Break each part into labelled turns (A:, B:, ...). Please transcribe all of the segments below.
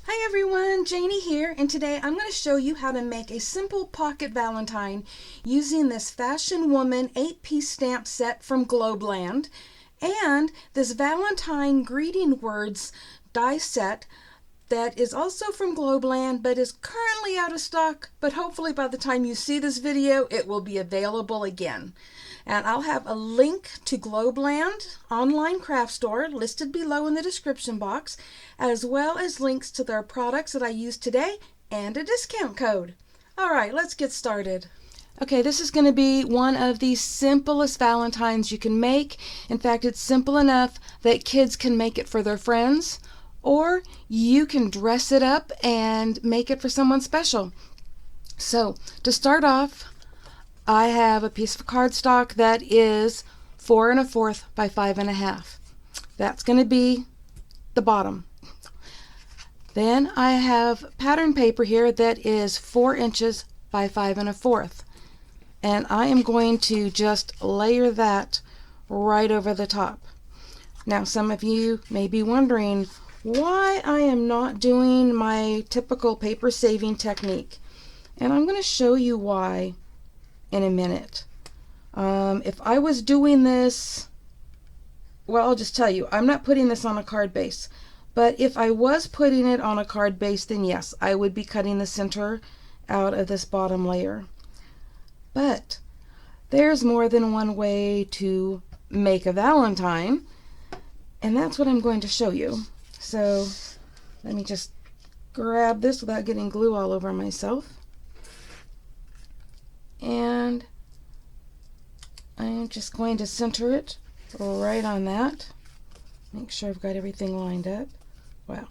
A: Hi everyone, Janie here, and today I'm going to show you how to make a simple pocket Valentine using this Fashion Woman 8-piece stamp set from Globeland and this Valentine greeting words die set that is also from Globeland but is currently out of stock, but hopefully by the time you see this video it will be available again. And I'll have a link to Globeland online craft store listed below in the description box, as well as links to their products that I used today and a discount code. All right, let's get started. Okay, this is going to be one of the simplest Valentines you can make. In fact, it's simple enough that kids can make it for their friends, or you can dress it up and make it for someone special. So, to start off, I have a piece of cardstock that is 4 1/4 by 5 1/2. That's going to be the bottom. Then I have pattern paper here that is 4 inches by 5 1/4. And I am going to just layer that right over the top. Now some of you may be wondering why I am not doing my typical paper saving technique. And I'm going to show you why in a minute. If I was doing this, well, I'll just tell you, I'm not putting this on a card base. But if I was putting it on a card base, then yes, I would be cutting the center out of this bottom layer. But there's more than one way to make a Valentine, and that's what I'm going to show you. So let me just grab this without getting glue all over myself. And I'm just going to center it right on that. Make sure I've got everything lined up. Wow.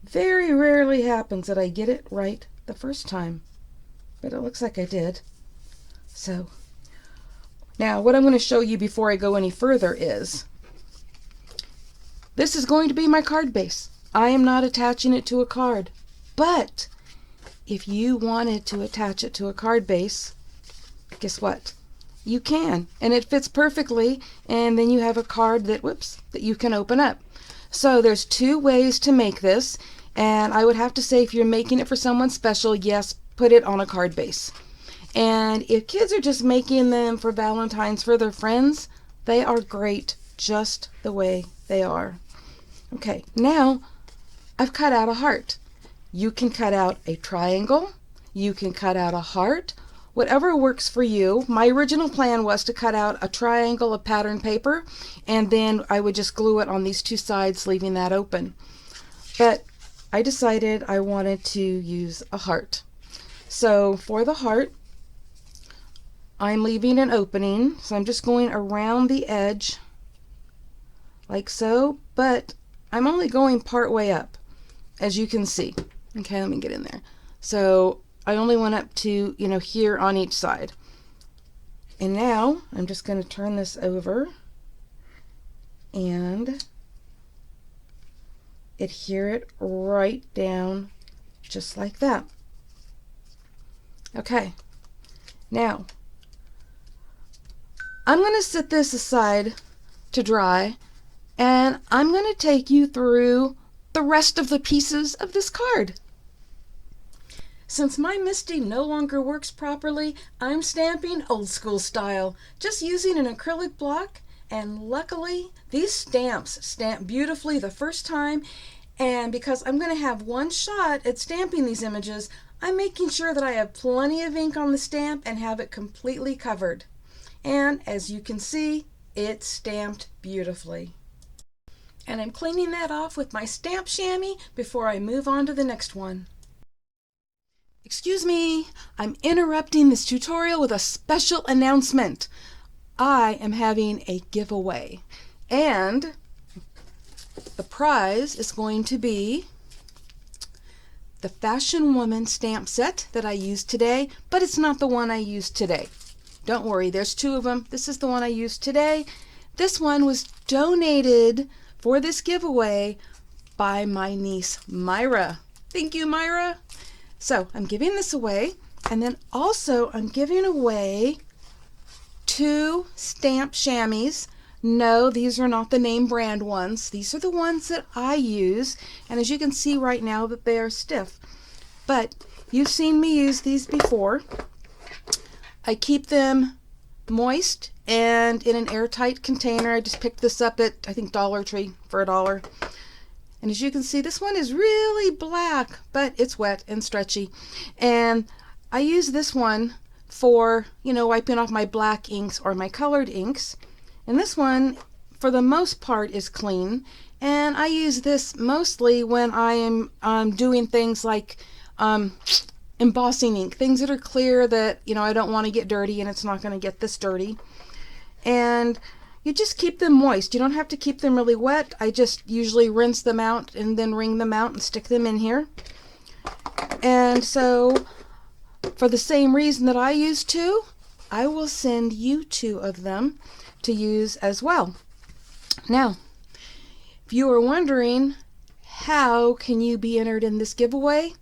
A: Very rarely happens that I get it right the first time, but it looks like I did. So now what I'm going to show you before I go any further is this is going to be my card base. I am not attaching it to a card, but if you wanted to attach it to a card base, guess what? You can, and it fits perfectly, and then you have a card that, that you can open up. So there's two ways to make this, and I would have to say if you're making it for someone special, yes, put it on a card base. And if kids are just making them for Valentine's for their friends, they are great just the way they are. Okay, now I've cut out a heart. You can cut out a triangle, you can cut out a heart, whatever works for you. My original plan was to cut out a triangle of pattern paper, and then I would just glue it on these two sides, leaving that open. But I decided I wanted to use a heart. So for the heart, I'm leaving an opening, so I'm just going around the edge like so, but I'm only going part way up, as you can see. Okay, let me get in there. So I only went up to, here on each side. And now I'm just going to turn this over and adhere it right down just like that. Okay, now I'm going to set this aside to dry, and I'm going to take you through the rest of the pieces of this card. Since my MISTI no longer works properly, I'm stamping old school style, just using an acrylic block, and luckily these stamps stamp beautifully the first time, and because I'm going to have one shot at stamping these images, I'm making sure that I have plenty of ink on the stamp and have it completely covered. And as you can see, it's stamped beautifully. And I'm cleaning that off with my stamp chamois before I move on to the next one. Excuse me, I'm interrupting this tutorial with a special announcement. I am having a giveaway, and the prize is going to be the Fashion Woman stamp set that I used today, but it's not the one I used today. Don't worry, there's two of them. This is the one I used today. This one was donated for this giveaway by my niece Myra. Thank you, Myra. So I'm giving this away, and then also I'm giving away 2 stamp chamois No, these are not the name brand ones. These are the ones that I use, and as you can see right now that they are stiff. But you've seen me use these before. I keep them moist and in an airtight container. I just picked this up at, I think, Dollar Tree for $1. And as you can see, this one is really black, but it's wet and stretchy. And I use this one for, wiping off my black inks or my colored inks. And this one, for the most part, is clean. And I use this mostly when I am doing things like embossing ink, things that are clear that, I don't want to get dirty, and it's not going to get this dirty. And you just keep them moist. You don't have to keep them really wet. I just usually rinse them out and then wring them out and stick them in here. And so, for the same reason that I use 2, I will send you 2 of them to use as well. Now, if you are wondering, how can you be entered in this giveaway?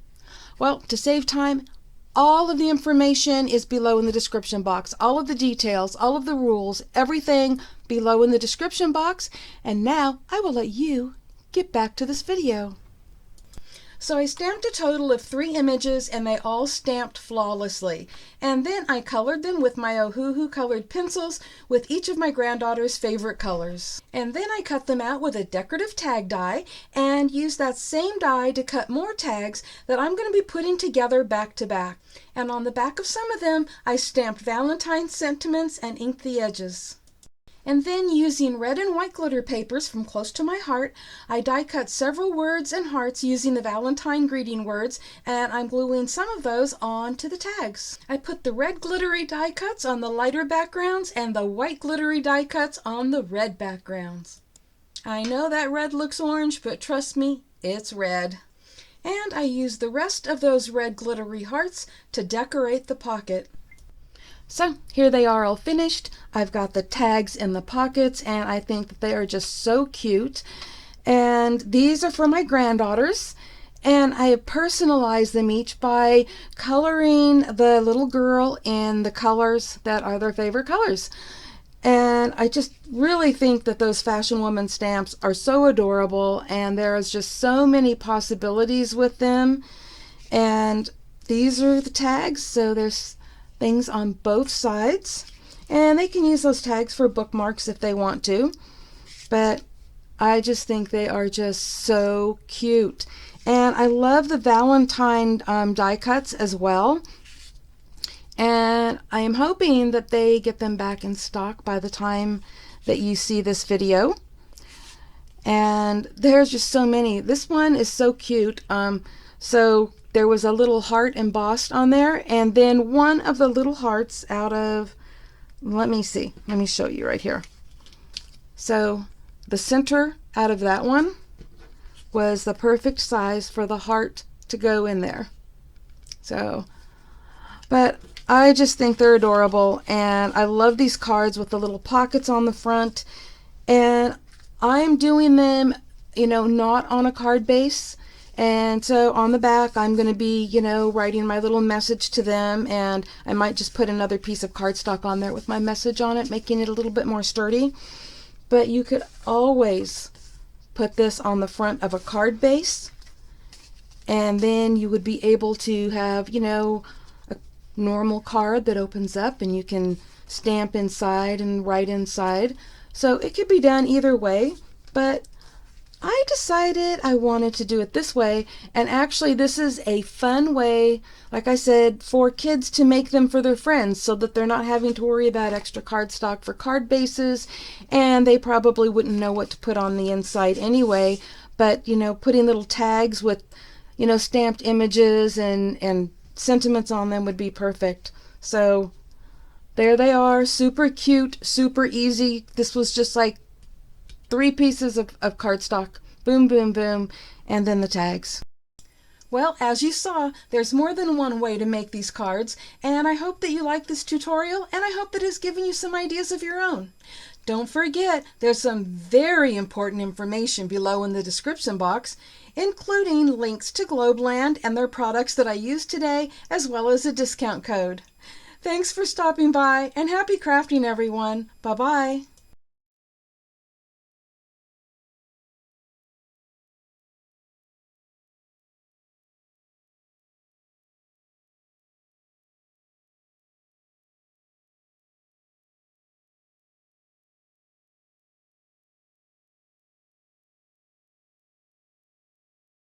A: Well, to save time, all of the information is below in the description box. All of the details, all of the rules, everything below in the description box. And now I will let you get back to this video. So I stamped a total of 3 images, and they all stamped flawlessly. And then I colored them with my Ohuhu colored pencils with each of my granddaughter's favorite colors. And then I cut them out with a decorative tag die and used that same die to cut more tags that I'm going to be putting together back to back. And on the back of some of them, I stamped Valentine sentiments and inked the edges. And then, using red and white glitter papers from Close to My Heart, I die cut several words and hearts using the Valentine greeting words, and I'm gluing some of those onto the tags. I put the red glittery die cuts on the lighter backgrounds and the white glittery die cuts on the red backgrounds. I know that red looks orange, but trust me, it's red. And I used the rest of those red glittery hearts to decorate the pocket. So here they are all finished. I've got the tags in the pockets, and I think that they are just so cute. And these are for my granddaughters, and I have personalized them each by coloring the little girl in the colors that are their favorite colors. And I just really think that those Fashion Woman stamps are so adorable, and there is just so many possibilities with them. And these are the tags, so there's things on both sides, and they can use those tags for bookmarks if they want to, but I just think they are just so cute. And I love the Valentine die cuts as well, and I am hoping that they get them back in stock by the time that you see this video. And there's just so many. This one is so cute. So there was a little heart embossed on there, and then one of the little hearts out of, let me show you right here. So the center out of that one was the perfect size for the heart to go in there. So, but I just think they're adorable, and I love these cards with the little pockets on the front. And I'm doing them, not on a card base. And so on the back, I'm going to be, writing my little message to them, and I might just put another piece of cardstock on there with my message on it, making it a little bit more sturdy. But you could always put this on the front of a card base, and then you would be able to have, a normal card that opens up, and you can stamp inside and write inside. So it could be done either way, but I decided I wanted to do it this way, and actually this is a fun way, like I said, for kids to make them for their friends, so that they're not having to worry about extra cardstock for card bases, and they probably wouldn't know what to put on the inside anyway. But putting little tags with stamped images and sentiments on them would be perfect. So there they are, super cute, super easy. This was just like 3 pieces of cardstock, boom, boom, boom, and then the tags. Well, as you saw, there's more than one way to make these cards, and I hope that you like this tutorial, and I hope that it's given you some ideas of your own. Don't forget, there's some very important information below in the description box, including links to Globeland and their products that I used today, as well as a discount code. Thanks for stopping by, and happy crafting, everyone. Bye-bye.